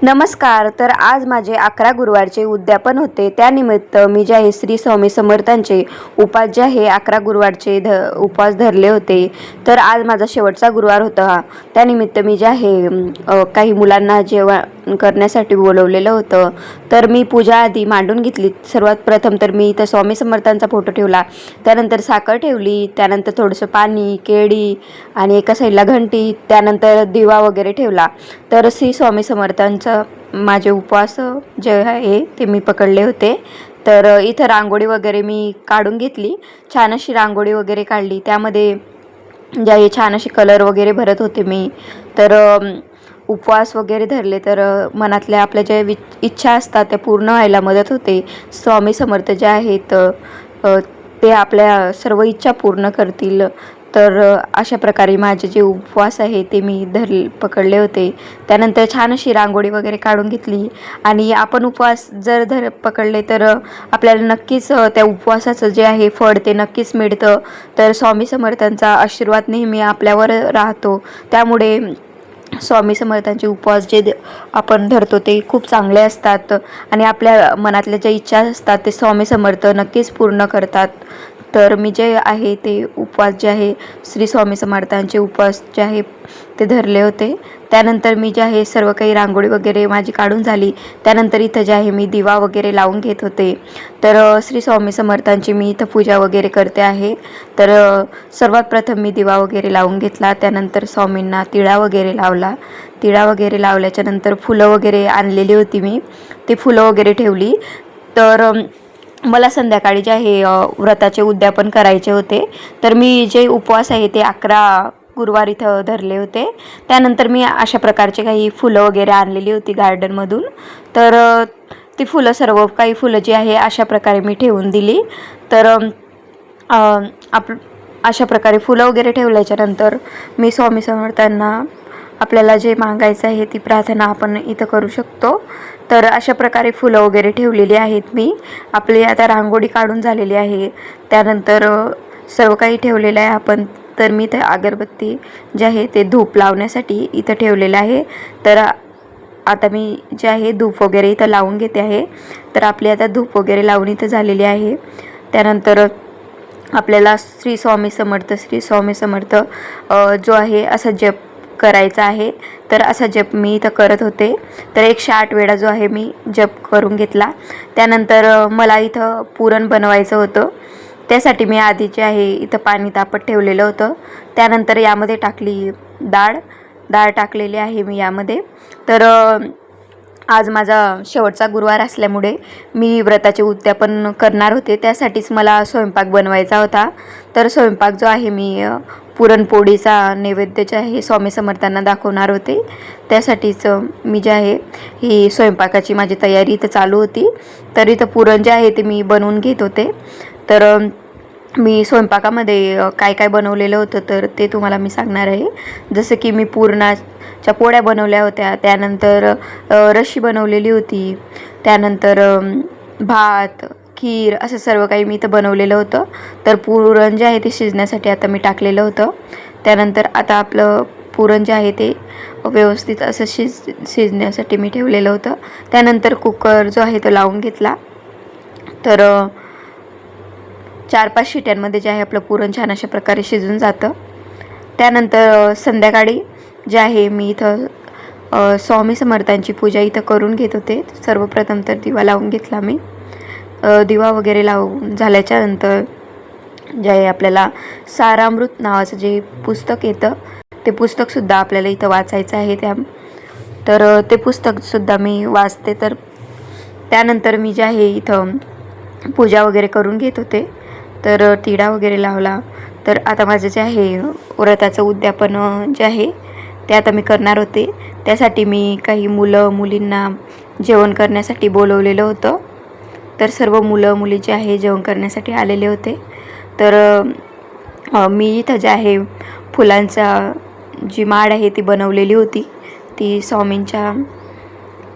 नमस्कार. तर आज माझे 11 गुरुवारचे उद्यापन होते. त्यानिमित्त मी जे आहे श्री स्वामी समर्थांचे उपास जे आहे 11 गुरुवारचे उपवास धरले होते. तर आज माझा शेवटचा गुरुवार होता. त्यानिमित्त मी जे आहे काही मुलांना जेवण करण्यासाठी बोलवलेलं होतं. तर मी पूजा आधी मांडून घेतली. सर्वात प्रथम तर मी इथं स्वामी समर्थांचा फोटो ठेवला, त्यानंतर साखर ठेवली, त्यानंतर थोडंसं पाणी, केळी आणि एका साईडला घंटी, त्यानंतर दिवा वगैरे ठेवला. तर श्री स्वामी समर्थांचं माझे उपवास जे आहे ते मी पकडले होते. तर इथं रांगोळी वगैरे मी काढून घेतली. छान अशी रांगोळी वगैरे काढली. त्यामध्ये जे आहे छान असे कलर वगैरे भरत होते मी. तर उपवास वगैरे धरले तर मनातल्या आपल्या ज्या इच्छा असतात त्या पूर्ण व्हायला मदत होते. स्वामी समर्थ जे आहेत ते आपल्या सर्व इच्छा पूर्ण करतील. तर अशा प्रकारे माझे जे उपवास आहे ते मी पकडले होते. त्यानंतर छान अशी रांगोळी वगैरे काढून घेतली. आणि आपण उपवास जर पकडले तर आपल्याला नक्कीच त्या उपवासाचं जे आहे फळ ते नक्कीच मिळतं. तर स्वामी समर्थांचा आशीर्वाद नेहमी आपल्यावर राहतो. त्यामुळे स्वामी समर्थांचे उपवास जे आपण धरतो ते खूप चांगले असतात आणि आपल्या मनातल्या ज्या इच्छा असतात ते स्वामी समर्थ नक्कीच पूर्ण करतात. तर मी जे आहे ते उपवास जे आहे श्री स्वामी समर्थांचे उपवास जे आहे ते धरले होते. त्यानंतर मी जे आहे सर्व काही रांगोळी वगैरे माझी काढून झाली. त्यानंतर इथं जे आहे मी दिवा वगैरे लावून घेत होते. तर श्री स्वामी समर्थांची मी इथं पूजा वगैरे करते आहे. तर सर्वात प्रथम मी दिवा वगैरे लावून घेतला. त्यानंतर स्वामींना तिळा वगैरे लावला. तिळा वगैरे लावल्याच्या नंतर फुलं वगैरे आणलेली होती मी, ते फुलं वगैरे ठेवली. तर मला संध्याकाळी जे आहे व्रताचे उद्यापन करायचे होते. तर मी जे उपवास आहे ते 11 गुरुवार इथं धरले होते. त्यानंतर मी अशा प्रकारचे काही फुलं वगैरे आणलेली होती गार्डनमधून. तर ती फुलं सर्व काही फुलं जी आहे अशा प्रकारे मी ठेवून दिली. तर अशा प्रकारे फुलं वगैरे ठेवल्याच्यानंतर मी स्वामी समर्थांना आपल्याला जे मागायचं आहे ती प्रार्थना आपण इथं करू शकतो. तर अशा प्रकारे फुलं वगैरे ठेवलेली आहेत मी. आपली आता रांगोळी काढून झालेली आहे. त्यानंतर सर्व काही ठेवलेलं आहे आपण. तर मी इथं अगरबत्ती जे आहे ते धूप लावण्यासाठी इथं ठेवलेलं आहे. तर आता मी जे आहे धूप वगैरे इथं लावून घेते आहे. तर आपली आता धूप वगैरे लावून इथं झालेली आहे. त्यानंतर आपल्याला श्री स्वामी समर्थ जो आहे असा जप करायचा आहे. तर असा जप मी इथं करत होते. तर 108 वेळा जो आहे मी जप करून घेतला. त्यानंतर मला इथं पुरण बनवायचं होतं. त्यासाठी मी आधी जे आहे इथं पाणी तापत ठेवलेलं होतं. त्यानंतर यामध्ये टाकली डाळ टाकलेली आहे मी यामध्ये. तर आज माझा शेवटचा गुरुवार असल्यामुळे मी व्रताचे उद्यापन करणार होते. त्यासाठीच मला स्वयंपाक बनवायचा होता. तर स्वयंपाक जो आहे मी पुरणपोळीचा नैवेद्य जे आहे स्वामी समर्थांना दाखवणार होते. त्यासाठीच मी जे आहे ही स्वयंपाकाची माझी तयारी इथं चालू होती. तर इथं पुरण जे आहे ते मी बनवून घेत होते. तर मी स्वयंपाकामध्ये काय काय बनवलेलं होतं तर ते तुम्हाला मी सांगणार आहे. जसं की मी पुरणाच्या पोळ्या बनवल्या होत्या. त्यानंतर रशी बनवलेली होती. त्यानंतर भात, खीर असं सर्व काही मी इथं बनवलेलं होतं. तर पुरण जे आहे ते शिजण्यासाठी आता मी टाकलेलं होतं. त्यानंतर आता आपलं पुरण जे आहे ते व्यवस्थित असं शिजण्यासाठी मी ठेवलेलं होतं. त्यानंतर कुकर जो आहे तो लावून घेतला. तर 4-5 शिट्यांमध्ये जे आहे आपलं पुरण छान अशा प्रकारे शिजून जातं. त्यानंतर संध्याकाळी जे आहे मी इथं स्वामी समर्थांची पूजा इथं करून घेत होते. सर्वप्रथम तर दिवा लावून घेतला मी. दिवा वगैरे लावून झाल्याच्यानंतर जे आहे आपल्याला सारामृत नावाचं जे पुस्तक येतं ते पुस्तकसुद्धा आपल्याला इथं वाचायचं आहे. तर ते पुस्तकसुद्धा मी वाचते. तर त्यानंतर मी जे आहे इथं पूजा वगैरे करून घेत होते. तर तिळा वगैरे लावला. तर आता माझं जे आहे व्रताचं उद्यापन जे आहे ते आता मी करणार होते. त्यासाठी मी काही मुलींना जेवण करण्यासाठी बोलवलेलं होतं. तर सर्व मुली जे आहे जेवण करण्यासाठी आलेले होते. तर मी इथं जे आहे फुलांचा जी माळ आहे ती बनवलेली होती. ती स्वामींच्या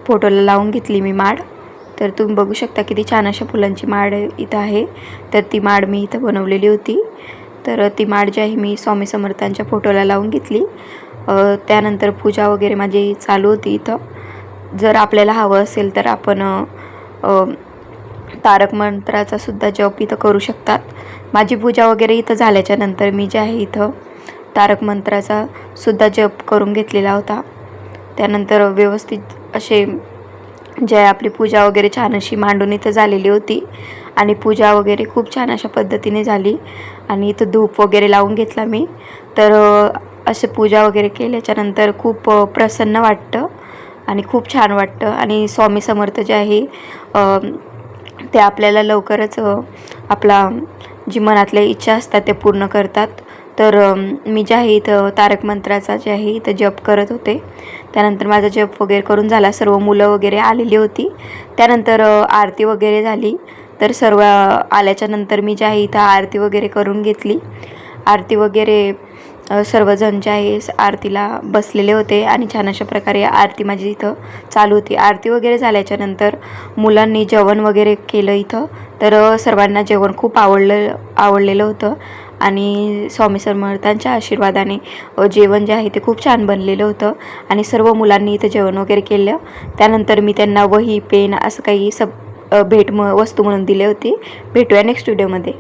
फोटोला लावून घेतली मी माळ. तर तुम्ही बघू शकता किती छान अशा फुलांची माळ इथं आहे. तर ती माळ मी इथं बनवलेली होती. तर ती माळ जी आहे मी स्वामी समर्थांच्या फोटोला लावून घेतली. त्यानंतर पूजा वगैरे माझी चालू होती इथं. जर आपल्याला हवं असेल तर आपण तारक मंत्राचा सुद्धा जप इथं करू शकतात. माझी पूजा वगैरे इथं झाल्याच्या नंतर मी जे आहे इथं तारक मंत्राचा सुद्धा जप करून घेतलेला होता. त्यानंतर व्यवस्थित असे जे आपली पूजा वगैरे छान अशी मांडून इथं झालेली होती आणि पूजा वगैरे खूप छान अशा पद्धतीने झाली आणि इथं धूप वगैरे लावून घेतला मी. तर असे पूजा वगैरे केल्याच्यानंतर खूप प्रसन्न वाटतं आणि खूप छान वाटतं. आणि स्वामी समर्थ जे आहे ते आपल्याला लवकरच आपला जी मनातल्या इच्छा असतात ते पूर्ण करतात. तर मी जे आहे इथं तारक मंत्राचा जे आहे इथं जप करत होते. त्यानंतर माझा जप वगैरे करून झाला. सर्व मुलं वगैरे आलेली होती. त्यानंतर आरती वगैरे झाली. तर सर्व आल्याच्या नंतर मी जे आहे इथं आरती वगैरे करून घेतली. आरती वगैरे सर्वजण जे आहे आरतीला बसलेले होते आणि छान अशा प्रकारे आरती माझी इथं चालू होती. आरती वगैरे झाल्याच्यानंतर मुलांनी जेवण वगैरे केलं इथं. तर सर्वांना जेवण खूप आवडलेलं होतं आणि स्वामी समर्थांच्या आशीर्वादाने जेवण जे आहे ते खूप छान बनलेलं होतं आणि सर्व मुलांनी इथं जेवण वगैरे केलं. त्यानंतर मी त्यांना वही पेन असं काही वस्तू म्हणून दिले होते. भेटूया नेक्स्ट व्हिडिओमध्ये.